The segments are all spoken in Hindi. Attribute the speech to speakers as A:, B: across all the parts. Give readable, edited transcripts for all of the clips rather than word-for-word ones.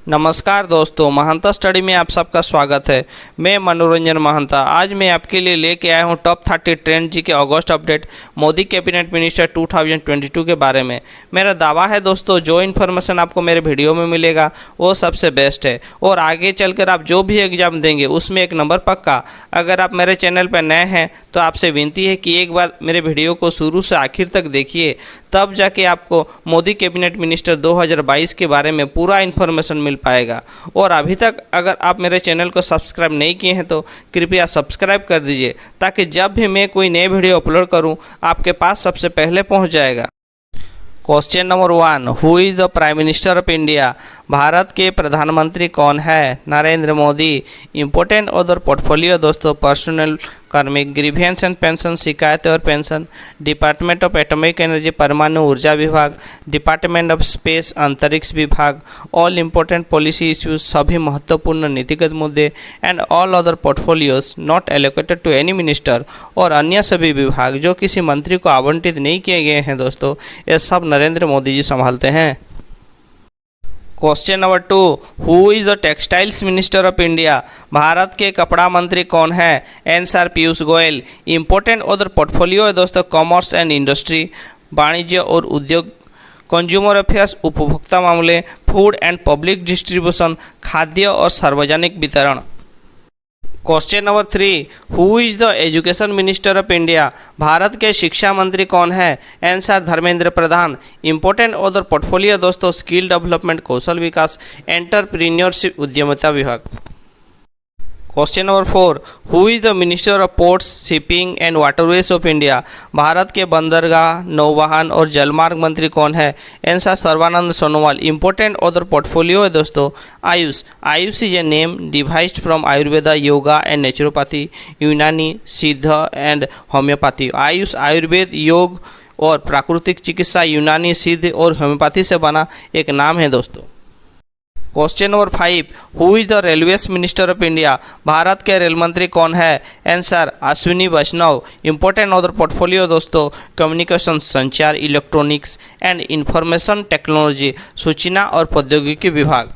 A: नमस्कार दोस्तों, महंता स्टडी में आप सबका स्वागत है। मैं मनोरंजन महंता। आज मैं आपके लिए लेके आया हूँ टॉप 30 ट्रेंड जी के अगस्त अपडेट मोदी कैबिनेट मिनिस्टर 2022 के बारे में। मेरा दावा है दोस्तों, जो इन्फॉर्मेशन आपको मेरे वीडियो में मिलेगा वो सबसे बेस्ट है और आगे चलकर आप जो भी एग्जाम देंगे उसमें एक नंबर पक्का। अगर आप मेरे चैनल पर नए हैं तो आपसे विनती है कि एक बार मेरे वीडियो को शुरू से आखिर तक देखिए, तब जाके आपको मोदी कैबिनेट मिनिस्टर 2022 के बारे में पूरा इन्फॉर्मेशन मिल पाएगा। और अभी तक अगर आप मेरे चैनल को सब्सक्राइब नहीं किए हैं तो कृपया सब्सक्राइब कर दीजिए, ताकि जब भी मैं कोई नए वीडियो अपलोड करूं आपके पास सबसे पहले पहुंच जाएगा। Question number 1, who is the prime minister of India? Bharat के प्रधानमंत्री कौन है? Narendra Modi. Important other portfolio दोस्तों, पर्सनल, कार्मिक, ग्रीवियंस एंड पेंशन, शिकायतें और pension, department of atomic energy, परमाणु ऊर्जा विभाग, डिपार्टमेंट ऑफ स्पेस, अंतरिक्ष विभाग, ऑल इंपॉर्टेंट पॉलिसी इश्यूज, सभी महत्वपूर्ण नीतिगत मुद्दे, and all other portfolios not allocated to any minister, और अन्य सभी विभाग जो किसी मंत्री को आवंटित नहीं किए गए हैं दोस्तों, ये सब नरेंद्र मोदी जी संभालते हैं। Question number 2, who is the textiles minister of India? Bharat के कपड़ा मंत्री कौन है? Answer Piyush Goyal. Important other portfolio है दोस्तों, कॉमर्स एंड इंडस्ट्री, वाणिज्य और उद्योग, कंज्यूमर अफेयर्स, उपभोक्ता मामले, फूड एंड पब्लिक डिस्ट्रीब्यूशन, खाद्य और सार्वजनिक वितरण। Question number 3, who is the education minister of India? Bharat के शिक्षा मंत्री कौन है? Answer Dharmendra Pradhan. Important other portfolio दोस्तों, स्किल डेवलपमेंट, कौशल विकास, एंटरप्रीन्योरशिप, उद्यमिता विभाग। Question number 4, who is the minister of ports, shipping and waterways of India? Bharat के बंदरगाह, नौवहन और जलमार्ग मंत्री कौन है? Answer Sarbananda Sonowal. Important other portfolio है दोस्तों, Ayush. Ayush is a name devised from Ayurveda, yoga and naturopathy, यूनानी, सिद्ध एंड होम्योपैथी। आयुष आयुर्वेद, योग और प्राकृतिक चिकित्सा, यूनानी, सिद्ध और होम्योपैथी से बना एक नाम है दोस्तों। Question number 5, who is the railways minister of India? Bharat के रेल मंत्री कौन है? आंसर अश्विनी वैष्णव। इंपॉर्टेंट अदर पोर्टफोलियो दोस्तों, कम्युनिकेशन, संचार, इलेक्ट्रॉनिक्स एंड इंफॉर्मेशन टेक्नोलॉजी, सूचना और प्रौद्योगिकी विभाग।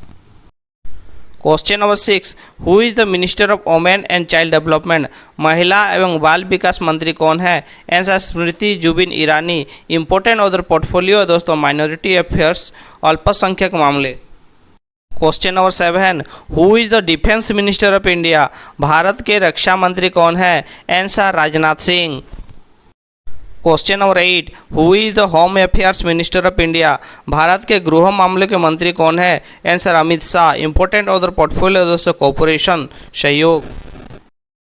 A: Question number 6, who is the minister of women and child development? महिला एवं बाल विकास मंत्री कौन है? Answer Smriti Zubin Irani. Important other portfolio दोस्तों, माइनॉरिटी अफेयर्स, अल्पसंख्यक मामले। Question number 7, who is the defence minister of India? Bharat के रक्षा मंत्री कौन है? Answer Rajnath Singh. Question number 8, who is the home affairs minister of India? Bharat के गृह मामले के मंत्री कौन है? Answer Amit Shah. Important other portfolio दोस्तों, कॉर्पोरेशन, सहयोग।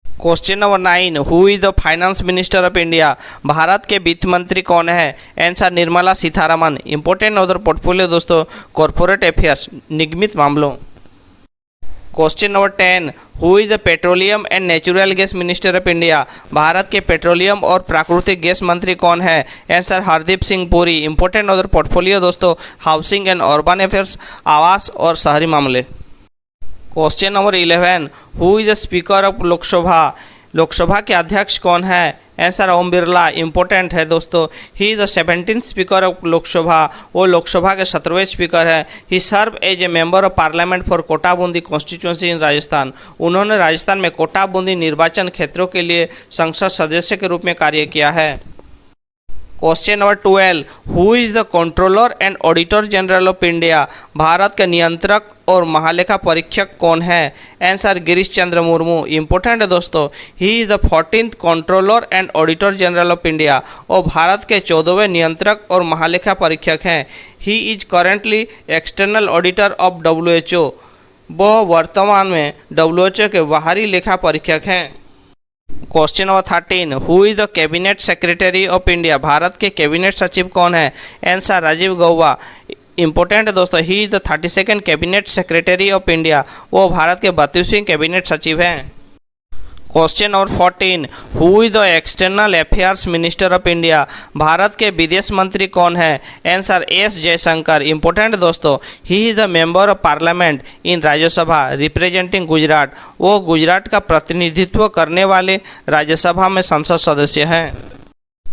A: Question number 9, who is the finance minister of India? Bharat के वित्त मंत्री कौन है? Answer Nirmala Sitharaman. Important other portfolio दोस्तों, कॉर्पोरेट अफेयर्स, निगमित मामलों। Question number 10, who is the petroleum and natural gas minister of India? Bharat के पेट्रोलियम और प्राकृतिक गैस मंत्री कौन है? Answer Hardeep Singh Puri. Important other portfolio दोस्तों, हाउसिंग एंड अर्बन अफेयर्स, आवास और शहरी मामले। Question number 11, who is the speaker of Lok Sabha? Lok Sabha के अध्यक्ष कौन है? आंसर ओम बिरला। इंपॉर्टेंट है दोस्तों, he is the 17th speaker of Lok Sabha. वो लोकसभा के 17वें स्पीकर है। He serve as a member of parliament for Kota Bundi constituency in Rajasthan. उन्होंने राजस्थान में कोटा बूंदी निर्वाचन क्षेत्रों के लिए संसद सदस्य के रूप में कार्य किया है। Question number 12, who is the controller and auditor general of India? Bharat के नियंत्रक और महालेखा परीक्षक कौन है? आंसर गिरीश चंद्र मुर्मू। इंपॉर्टेंट है दोस्तों, he is the 14th controller and auditor general of India. और भारत के 14वें नियंत्रक और महालेखा परीक्षक हैं। He is currently external auditor of WHO। वह वर्तमान में WHO के बाहरी लेखा परीक्षक हैं। Question number 13, who is the cabinet secretary of India? Bharat के कैबिनेट सचिव कौन है? आंसर राजीव गौबा। इंपॉर्टेंट है दोस्तों, he is the 32nd cabinet secretary of India. वो भारत के 32वें कैबिनेट सचिव हैं। Question number 14, who is the external affairs minister of India? Bharat के विदेश मंत्री कौन है? Answer S Jaishankar. इंपॉर्टेंट दोस्तों, he is the member of parliament in Rajya Sabha representing Gujarat. वो गुजरात का प्रतिनिधित्व करने वाले राज्यसभा में संसद सदस्य हैं।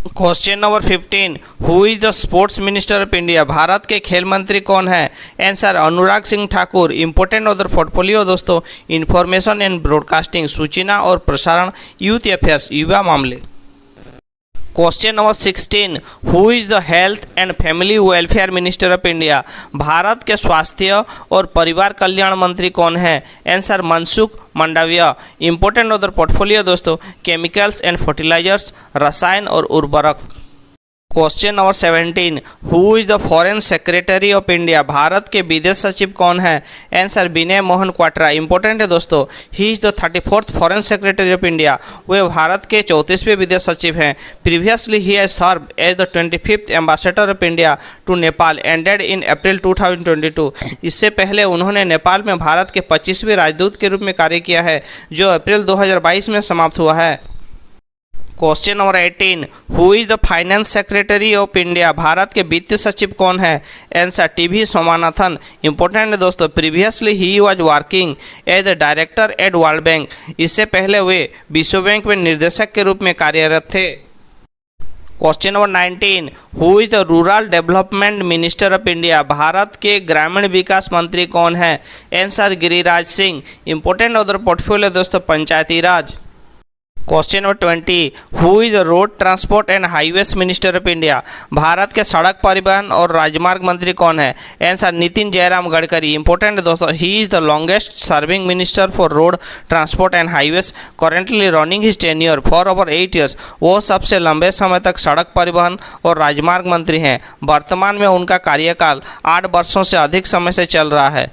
A: Question number 15, who is the sports minister of India? Bharat के खेल मंत्री कौन है? Answer Anurag Singh Thakur. Important other portfolio दोस्तों, इंफॉर्मेशन एंड ब्रॉडकास्टिंग, सूचना और प्रसारण, यूथ अफेयर्स, युवा मामले। Question number 16, who is the health and family welfare minister of India? Bharat के स्वास्थ्य और परिवार कल्याण मंत्री कौन है? Answer Mansukh Mandaviya. Important other portfolio दोस्तों, केमिकल्स एंड फर्टिलाइजर्स, रसायन और उर्वरक। Question number 17, who is the foreign secretary of India? Bharat के विदेश सचिव कौन है? आंसर विनय मोहन क्वाट्रा। इंपॉर्टेंट है दोस्तों, he is the 34th foreign secretary of India. वे भारत के 34वें विदेश सचिव हैं। Previously he has serve as the 25th ambassador of India to Nepal, ended in April 2022। इससे पहले उन्होंने नेपाल में भारत के 25वें राजदूत के रूप में कार्य किया है, जो अप्रैल 2022 में समाप्त हुआ है। Question number 18, who is the finance secretary of India? Bharat के वित्त सचिव कौन है? Answer TV सोमानाथन। इंपॉर्टेंट है दोस्तों, previously he was working as the director at World Bank. इससे पहले वे विश्व बैंक में निर्देशक के रूप में कार्यरत थे। Question number 19, who is the rural development minister of India? Bharat के ग्रामीण विकास मंत्री कौन है? Answer Giriraj Singh. Important other portfolio दोस्तों, Panchayati Raj. Question number 20, who is the road transport and highways minister of India? Bharat के सड़क परिवहन और राजमार्ग मंत्री कौन है? आंसर नितिन जयराम गडकरी। इंपॉर्टेंट दोस्तों, he is the longest serving minister for road transport and highways, currently running his tenure for over 8 years। वो सबसे लंबे समय तक सड़क परिवहन और राजमार्ग मंत्री हैं। वर्तमान में उनका कार्यकाल 8 वर्षों से अधिक समय से चल रहा है।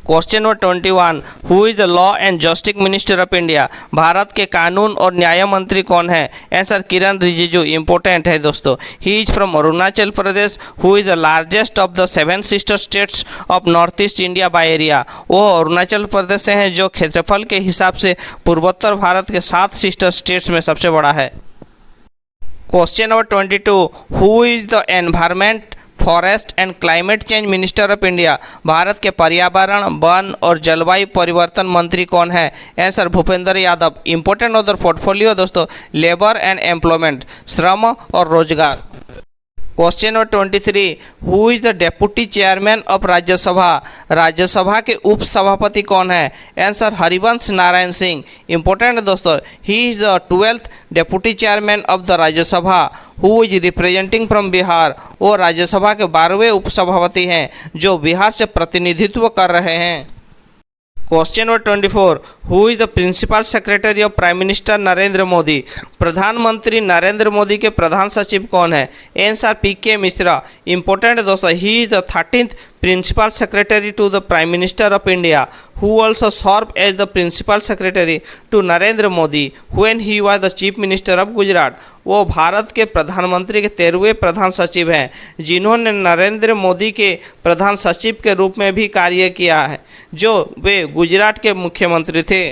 A: Question number 21, who is the law and justice minister of India? Bharat के कानून और न्याय मंत्री कौन है? आंसर किरण रिजिजू। इंपॉर्टेंट है दोस्तों, he is from Arunachal Pradesh, who is the largest of the 7 sister states of north east India by area. वो अरुणाचल प्रदेश से हैं, जो क्षेत्रफल के हिसाब से पूर्वोत्तर भारत के 7 sister स्टेट्स में सबसे बड़ा है। Question number 22, who is the environment forest and climate change minister of India? Bharat के पर्यावरण, वन और जलवायु परिवर्तन मंत्री कौन है? Answer Bhupendra Yadav. Important other portfolio दोस्तों, लेबर एंड एम्प्लॉयमेंट, श्रम और रोजगार। Question number 23, who is the deputy chairman of Rajya Sabha? Rajya Sabha के उप सभापति कौन है? आंसर हरिवंश नारायण सिंह। इंपॉर्टेंट है दोस्तों, he is the 12th deputy chairman of the Rajya Sabha, who is representing from Bihar. वो राज्यसभा के 12वें उपसभापति हैं, जो बिहार से प्रतिनिधित्व कर रहे हैं। Question number 24, who is the principal secretary of prime minister Narendra Modi? प्रधानमंत्री नरेंद्र मोदी के प्रधान सचिव कौन है? आंसर पीके मिश्रा। इंपॉर्टेंट है दोस्तों, he is the 13th principal secretary to the prime minister of India, who also serve as the principal secretary to Narendra Modi when he was the chief minister of Gujarat. वो भारत के प्रधानमंत्री के 13वें प्रधान सचिव हैं, जिन्होंने नरेंद्र मोदी के प्रधान सचिव के रूप में भी कार्य किया है, जो वे गुजरात के मुख्यमंत्री थे।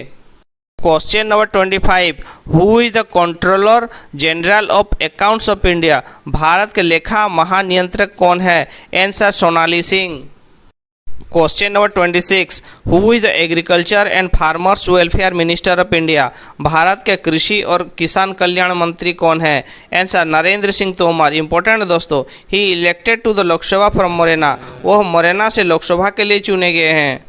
A: Question number 25, who is the controller general of accounts of India? Bharat के लेखा महानियंत्रक कौन है? Answer Sonali Singh. Question number 26, who is the agriculture and farmers welfare minister of India? Bharat के कृषि और किसान कल्याण मंत्री कौन है? आंसर नरेंद्र सिंह तोमर। इंपॉर्टेंट दोस्तों, he elected to the Lok Sabha from Morena. वह मोरेना से लोकसभा के लिए चुने गए हैं।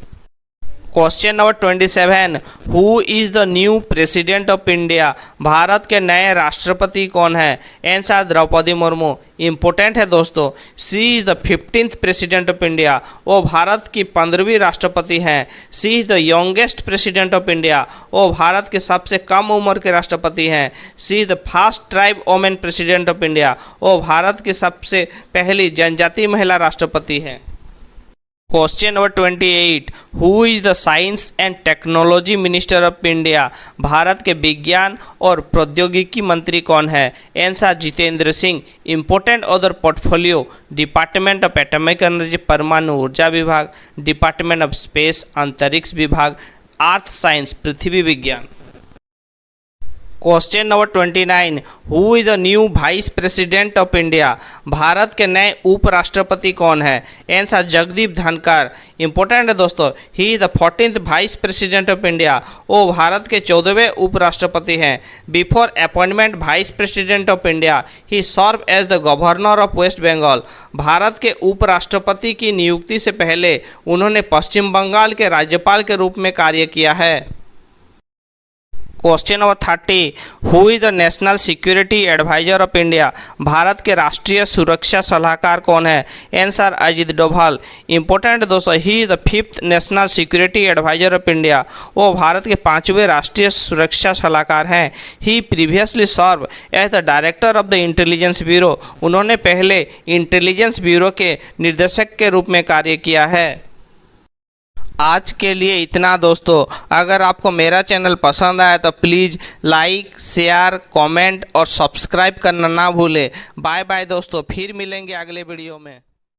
A: Question number 27, who is the new president of India? Bharat के नए राष्ट्रपति कौन है? आंसर द्रौपदी मुर्मू। इंपॉर्टेंट है दोस्तों, she is the 15th president of India. वो भारत की 15वीं राष्ट्रपति हैं। She is the youngest president of India. वो भारत के सबसे कम उम्र के राष्ट्रपति हैं। She is the first tribe women president of India. वो भारत की सबसे पहली जनजाति महिला राष्ट्रपति हैं। Question number 28, who is the science and technology minister of India? Bharat के विज्ञान और प्रौद्योगिकी मंत्री कौन है? Answer Jitendra Singh. Important other portfolio, department of atomic energy परमाणु ऊर्जा विभाग, डिपार्टमेंट ऑफ स्पेस अंतरिक्ष विभाग, अर्थ साइंस पृथ्वी विज्ञान। Question number 29, who is the new vice president of India? Bharat के नए उपराष्ट्रपति कौन है? आंसर जगदीप धनखड़। इंपॉर्टेंट है दोस्तों, he is the 14th vice president of India. वो भारत के 14वें उपराष्ट्रपति हैं। Before appointment vice president of India he serve as the governor of West Bengal. Bharat के उपराष्ट्रपति की नियुक्ति से पहले उन्होंने पश्चिम बंगाल के राज्यपाल के रूप में कार्य किया है। Question number 30, who is the national security adviser of India? Bharat के राष्ट्रीय सुरक्षा सलाहकार कौन है? आंसर अजित डोभाल। इंपॉर्टेंट दोस्तों, he is the 5th national security adviser of India. वो भारत के 5वें राष्ट्रीय सुरक्षा सलाहकार हैं। He previously serve as the director of the intelligence bureau. उन्होंने पहले इंटेलिजेंस ब्यूरो के निर्देशक के रूप में कार्य किया है। आज के लिए इतना दोस्तों। अगर आपको मेरा चैनल पसंद आया तो प्लीज़ लाइक, शेयर, कमेंट और सब्सक्राइब करना ना भूलें। बाय बाय दोस्तों, फिर मिलेंगे अगले वीडियो में।